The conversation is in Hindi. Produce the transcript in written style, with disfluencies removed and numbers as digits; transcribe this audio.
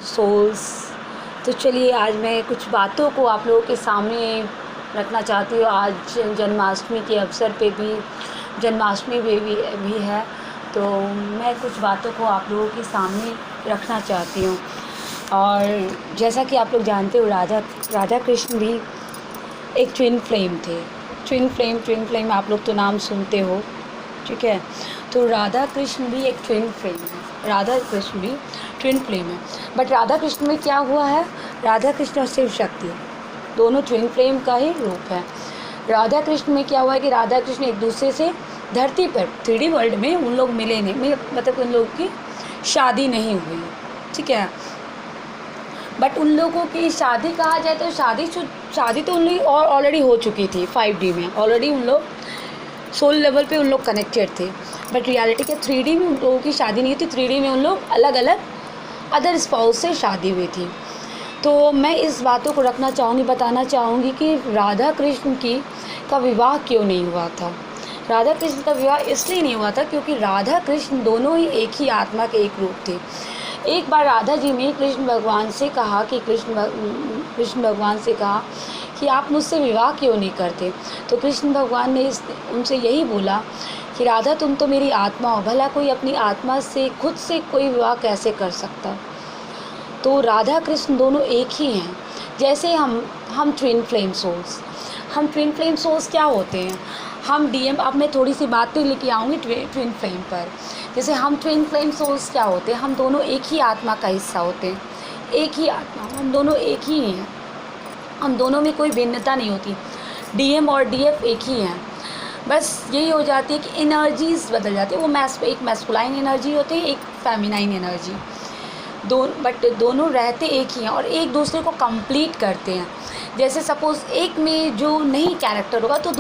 सोल्स। तो चलिए आज मैं कुछ बातों को आप लोगों के सामने रखना चाहती हूँ। आज जन्माष्टमी के अवसर पे भी जन्माष्टमी भी है, तो मैं कुछ बातों को आप लोगों के सामने रखना चाहती हूँ। और जैसा कि आप लोग जानते हो, राधा कृष्ण भी एक ट्विन फ्लेम थे। ट्विन फ्लेम आप लोग तो नाम सुनते हो, ठीक है। तो राधा कृष्ण भी एक ट्विन फ्लेम है, राधा कृष्ण भी ट्विन फ्लेम है। बट राधा कृष्ण में क्या हुआ है, राधा कृष्ण और शिव शक्ति दोनों ट्विन फ्लेम का ही रूप है। राधा कृष्ण में क्या हुआ है कि राधा कृष्ण एक दूसरे से धरती पर 3D वर्ल्ड में उन लोग मिले नहीं, मतलब उन लोगों की शादी नहीं हुई, ठीक है। बट उन लोगों की शादी कहा जाए तो शादी तो उन लोग ऑलरेडी हो चुकी थी 5D में। ऑलरेडी उन लोग सोल लेवल पे उन लोग कनेक्टेड थे। बट रियलिटी के 3D में उन लोगों की शादी नहीं थी। 3D में उन लोग अलग अलग अदर स्पाउस से शादी हुई थी। तो मैं इस बातों को रखना चाहूँगी, बताना चाहूँगी कि राधा कृष्ण का विवाह क्यों नहीं हुआ था। राधा कृष्ण का विवाह इसलिए नहीं हुआ था क्योंकि राधा कृष्ण दोनों ही एक ही आत्मा के एक रूप थे। एक बार राधा जी ने कृष्ण भगवान से कहा कि आप मुझसे विवाह क्यों नहीं करते। तो कृष्ण भगवान ने उनसे यही बोला कि राधा तुम तो मेरी आत्मा हो, भला कोई अपनी आत्मा से खुद से कोई विवाह कैसे कर सकता। तो राधा कृष्ण दोनों एक ही हैं। जैसे हम ट्विन फ्लेम सोल्स, क्या होते हैं, हम DM, अब मैं थोड़ी सी बातें लेके आऊँगी ट्विन फ्लेम पर। जैसे हम ट्विन फ्लेम सोल्स क्या होते हैं, हम दोनों एक ही आत्मा का हिस्सा होते हैं, एक ही आत्मा, हम दोनों एक ही हैं, हम दोनों में कोई भिन्नता नहीं होती। DM और DF एक ही हैं, बस यही हो जाती है कि एनर्जीज़ बदल जाती है। वो एक मैस्कुलाइन एनर्जी होती है, एक फेमिनाइन एनर्जी, बट दोनों रहते एक ही हैं और एक दूसरे को कंप्लीट करते हैं। जैसे सपोज़ एक में जो नहीं कैरेक्टर होगा तो